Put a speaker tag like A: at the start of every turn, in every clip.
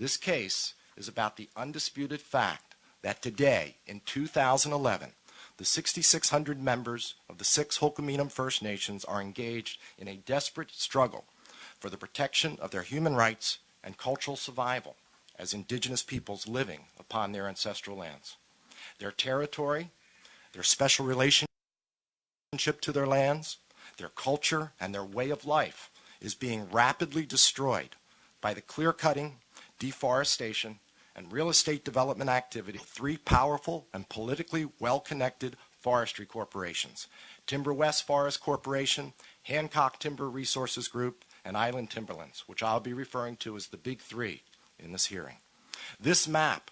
A: This case is about the undisputed fact that today, in 2011, the 6,600 members of the 6 Hulquminum First Nations are engaged in a desperate struggle for the protection of their human rights and cultural survival as indigenous peoples living upon their ancestral lands. Their territory, their special relationship to their lands, their culture, and their way of life is being rapidly destroyed by the clear-cutting, deforestation, and real estate development activity of 3 powerful and politically well-connected forestry corporations: Timber West Forest Corporation, Hancock Timber Resources Group, and Island Timberlands, which I'll be referring to as the Big Three in this hearing. This map,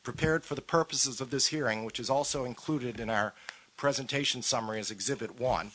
A: prepared for the purposes of this hearing, which is also included in our presentation summary as Exhibit 1,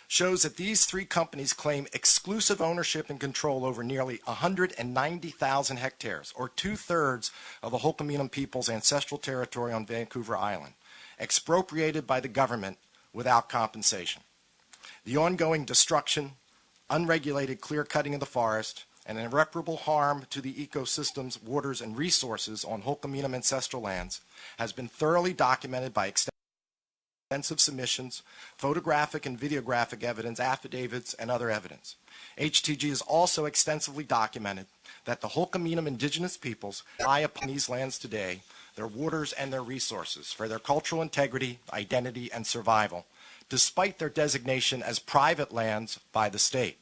A: shows that these 3 companies claim exclusive ownership and control over nearly 190,000 hectares, or 2/3 of the Hulquminum people's ancestral territory on Vancouver Island, expropriated by the government without compensation. The ongoing destruction, unregulated clear-cutting of the forest, and irreparable harm to the ecosystems, waters, and resources on Hulquminum ancestral lands has been thoroughly documented by extensive submissions, photographic and videographic evidence, affidavits, and other evidence. HTG has also extensively documented that the Hulquminum indigenous peoples rely upon these lands today, their waters and their resources, for their cultural integrity, identity, and survival, despite their designation as private lands by the state.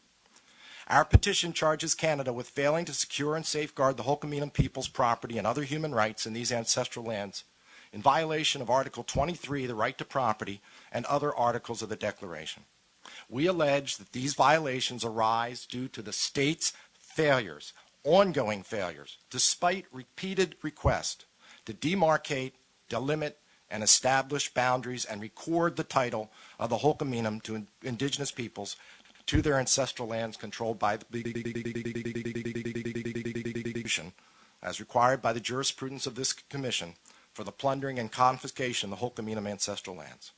A: Our petition charges Canada with failing to secure and safeguard the Hulquminum people's property and other human rights in these ancestral lands, in violation of Article 23, the right to property, and other articles of the Declaration. We allege that these violations arise due to the state's failures, ongoing failures, despite repeated requests to demarcate, delimit, and establish boundaries and record the title of the Hulquminum to indigenous peoples to their ancestral lands controlled by the as required by the jurisprudence of this Commission for the plundering and confiscation of the Hulquminum ancestral lands.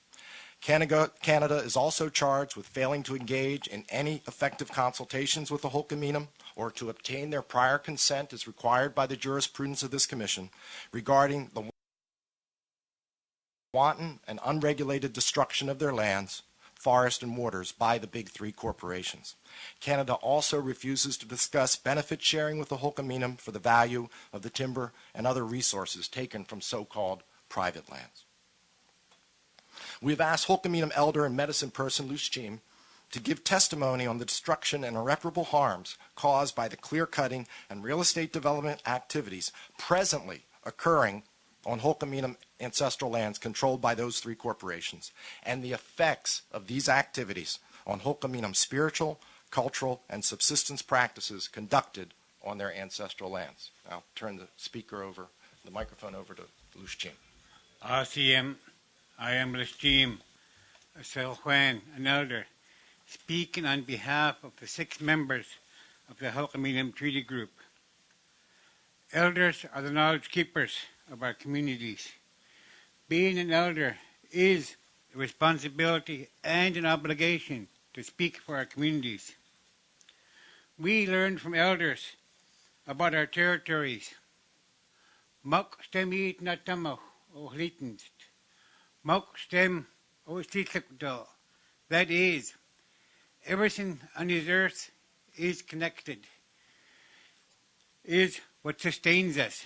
A: Canada is also charged with failing to engage in any effective consultations with the Hulquminum or to obtain their prior consent as required by the jurisprudence of this Commission regarding the wanton and unregulated destruction of their lands, forest, and waters by the Big Three corporations. Canada also refuses to discuss benefit sharing with the Hulquminum for the value of the timber and other resources taken from so-called private lands. We have asked Hulquminum elder and medicine person Hul'qumi'num to give testimony on the destruction and irreparable harms caused by the clear-cutting and real estate development activities presently occurring on Hulquminum ancestral lands controlled by those 3 corporations, and the effects of these activities on Hulquminum's spiritual, cultural, and subsistence practices conducted on their ancestral lands. I'll turn the microphone over to Hul'qumi'num.
B: I am Hul'qumi'num, a Seljuan, an elder, speaking on behalf of the 6 members of the Hulquminum Treaty Group. Elders are the knowledge keepers of our communities. Being an elder is a responsibility and an obligation to speak for our communities. We learn from elders about our territories. Mok stem eat natamo o hlitinst. Mok stem o stitlekdo. That is, everything on this earth is connected, is what sustains us.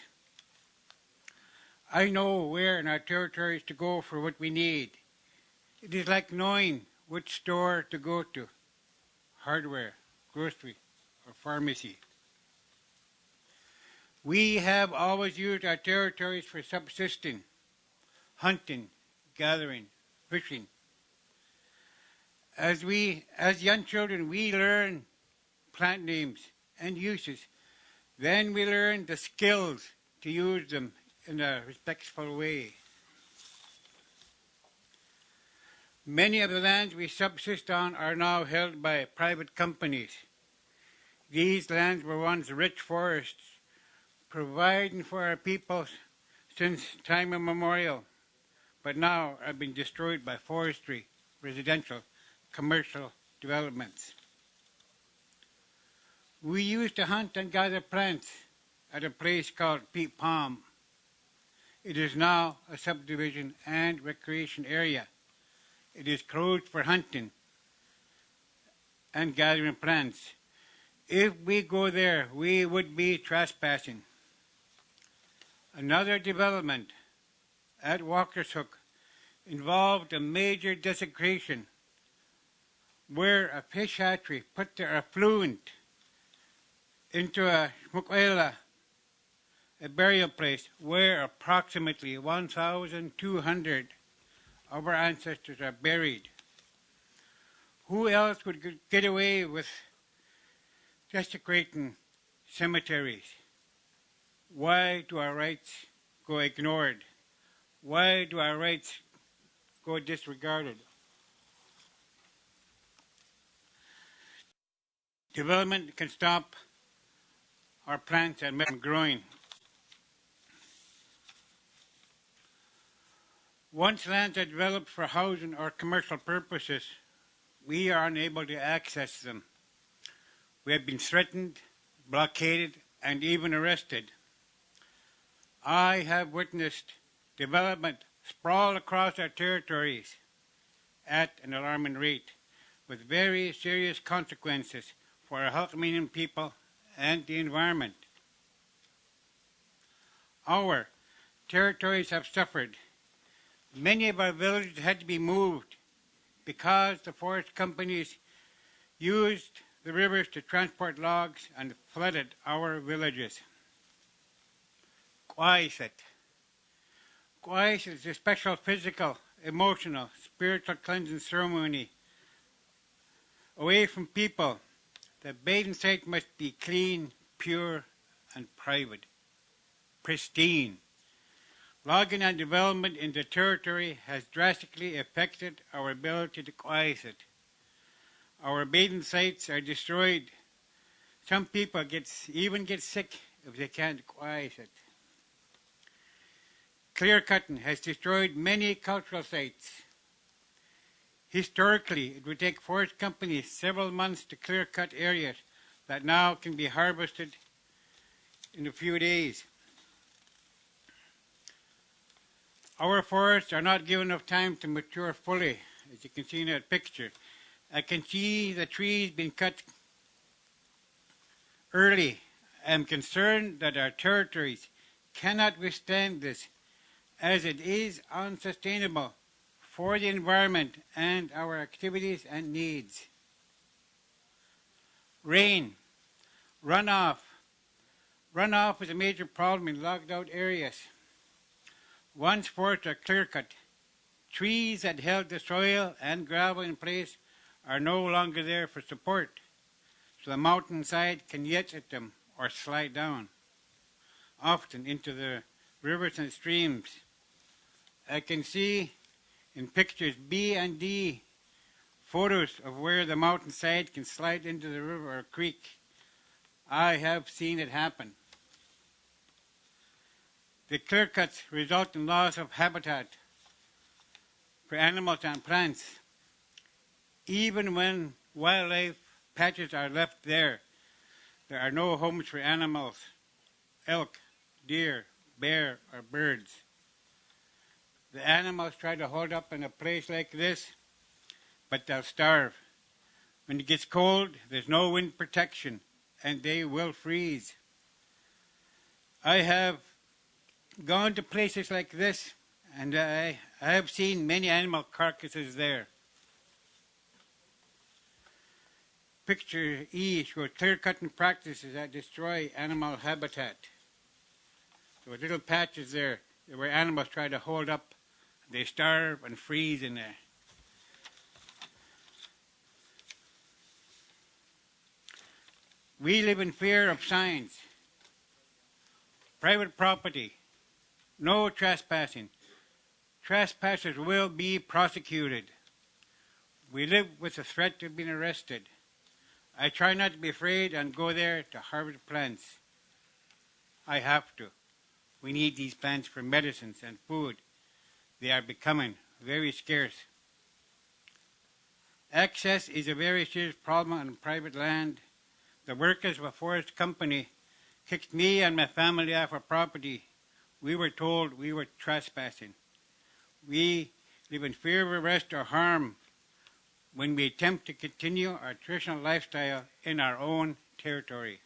B: I know where in our territories to go for what we need. It is like knowing which store to go to, hardware, grocery, or pharmacy. We have always used our territories for subsisting, hunting, gathering, fishing. As young children, we learn plant names and uses. Then we learn the skills to use them in a respectful way. Many of the lands we subsist on are now held by private companies. These lands were once rich forests, providing for our people since time immemorial, but now are being destroyed by forestry, residential, commercial developments. We used to hunt and gather plants at a place called Peat Palm. It is now a subdivision and recreation area. It is closed for hunting and gathering plants. If we go there, we would be trespassing. Another development at Walker's Hook involved a major desecration where a fish hatchery put their effluent into a shmukwela, a burial place where approximately 1,200 of our ancestors are buried. Who else would get away with desecrating cemeteries? Why do our rights go ignored? Why do our rights go disregarded? Development can stop our plants and from growing. Once lands are developed for housing or commercial purposes, we are unable to access them. We have been threatened, blockaded, and even arrested. I have witnessed development sprawl across our territories at an alarming rate, with very serious consequences for our Hulquminum people and the environment. Our territories have suffered. Many of our villages had to be moved because the forest companies used the rivers to transport logs and flooded our villages. Kwaisit. Kwaisit is a special physical, emotional, spiritual cleansing ceremony away from people. The bathing site must be clean, pure, and private, pristine. Logging and development in the territory has drastically affected our ability to quiet. Our bathing sites are destroyed. Some people even get sick if they can't quiet it. Clear cutting has destroyed many cultural sites. Historically, it would take forest companies several months to clear cut areas that now can be harvested in a few days. Our forests are not given enough time to mature fully, as you can see in that picture. I can see the trees being cut early. I am concerned that our territories cannot withstand this, as it is unsustainable for the environment and our activities and needs. Rain, runoff. Runoff is a major problem in logged out areas. Once forests are clear-cut, trees that held the soil and gravel in place are no longer there for support, so the mountainside can yetch at them or slide down, often into the rivers and streams. I can see in pictures B and D photos of where the mountainside can slide into the river or creek. I have seen it happen. The clear cuts result in loss of habitat for animals and plants. Even when wildlife patches are left there, there are no homes for animals, elk, deer, bear, or birds. The animals try to hold up in a place like this, but they'll starve. When it gets cold, there's no wind protection, and they will freeze. I have gone to places like this, and I have seen many animal carcasses there. Picture E shows clear-cutting practices that destroy animal habitat. So little patches there where animals try to hold up. They starve and freeze in there. We live in fear of signs. Private property. No trespassing. Trespassers will be prosecuted. We live with the threat of being arrested. I try not to be afraid and go there to harvest plants. I have to. We need these plants for medicines and food. They are becoming very scarce. Access is a very serious problem on private land, the workers of a forest company kicked me and my family off our property, we were told we were trespassing. We live in fear of arrest or harm when we attempt to continue our traditional lifestyle in our own territory.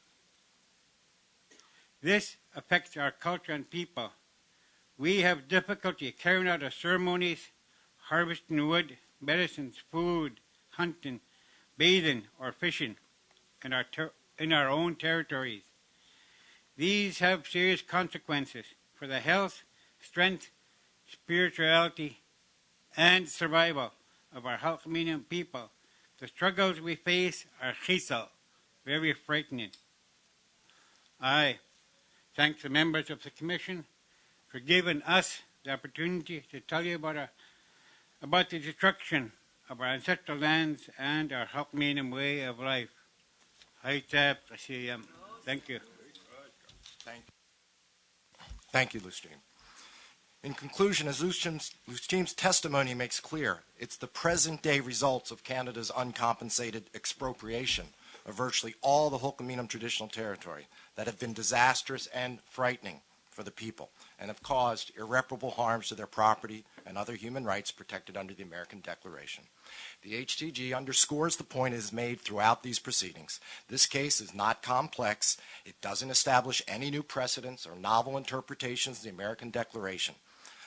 B: This affects our culture and people. We have difficulty carrying out our ceremonies, harvesting wood, medicines, food, hunting, bathing, or fishing in our own territories. These have serious consequences for the health, strength, spirituality, and survival of our Hulquminum people. The struggles we face are chisel, very frightening. I thank the members of the Commission for giving us the opportunity to tell you about the destruction of our ancestral lands and our Hulquminum way of life. Thank you.
A: Thank you, Lusteem. In conclusion, as Lusteem's testimony makes clear, it's the present-day results of Canada's uncompensated expropriation of virtually all the Hulquminum traditional territory that have been disastrous and frightening for the people and have caused irreparable harms to their property and other human rights protected under the American Declaration. The HTG underscores the point it has made throughout these proceedings. This case is not complex. It doesn't establish any new precedents or novel interpretations of the American Declaration.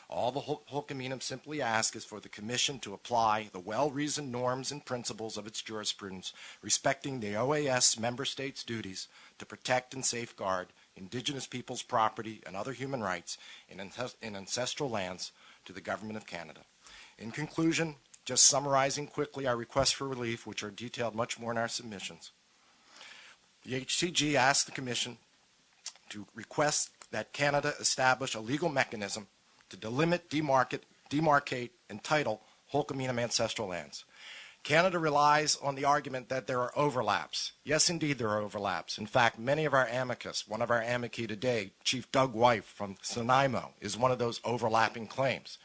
A: All the Hulquminum simply ask is for the Commission to apply the well-reasoned norms and principles of its jurisprudence respecting the OAS member states' duties to protect and safeguard Indigenous peoples' property and other human rights in ancestral lands to the Government of Canada. In conclusion, just summarizing quickly our requests for relief, which are detailed much more in our submissions. The HTG asks the Commission to request that Canada establish a legal mechanism to delimit, demarcate, and title Hulquminum ancestral lands. Canada relies on the argument that there are overlaps. Yes, indeed, there are overlaps. In fact, many of our amicus, one of our amici today, Chief Doug Wife from Nanaimo, is one of those overlapping claims.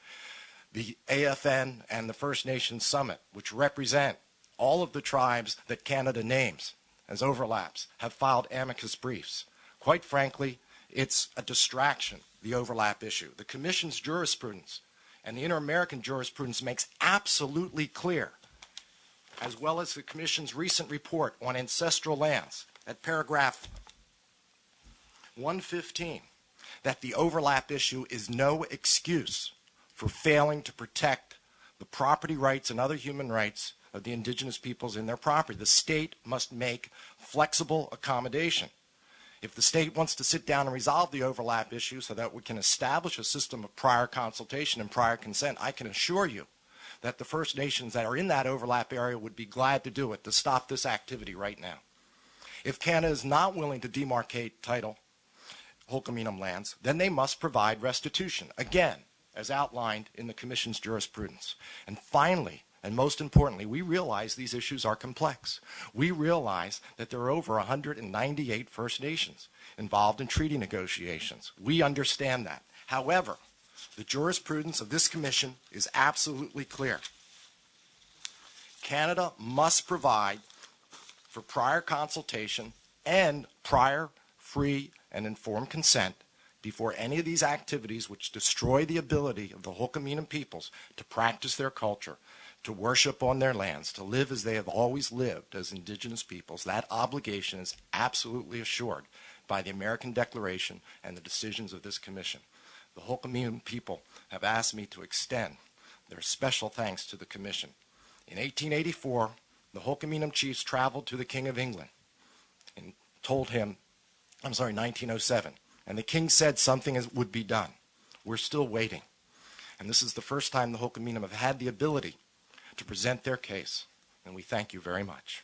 A: The AFN and the First Nations Summit, which represent all of the tribes that Canada names as overlaps, have filed amicus briefs. Quite frankly, it's a distraction, the overlap issue. The Commission's jurisprudence and the Inter-American jurisprudence makes absolutely clear, as well as the Commission's recent report on ancestral lands at paragraph 115, that the overlap issue is no excuse for failing to protect the property rights and other human rights of the Indigenous peoples in their property. The state must make flexible accommodation. If the state wants to sit down and resolve the overlap issue so that we can establish a system of prior consultation and prior consent, I can assure you that the First Nations that are in that overlap area would be glad to do it, to stop this activity right now. If Canada is not willing to demarcate title Hulquminum lands, then they must provide restitution, again, as outlined in the Commission's jurisprudence. And finally, and most importantly, we realize these issues are complex. We realize that there are over 198 First Nations involved in treaty negotiations. We understand that. However, the jurisprudence of this Commission is absolutely clear. Canada must provide for prior consultation and prior free and informed consent before any of these activities which destroy the ability of the Hulquminum peoples to practice their culture, to worship on their lands, to live as they have always lived as Indigenous peoples. That obligation is absolutely assured by the American Declaration and the decisions of this Commission. The Hulquminum people have asked me to extend their special thanks to the Commission. In 1884, the Hulquminum chiefs traveled to the King of England and told him, 1907, and the king said something would be done. We're still waiting. And this is the first time the Hulquminum have had the ability to present their case, and we thank you very much.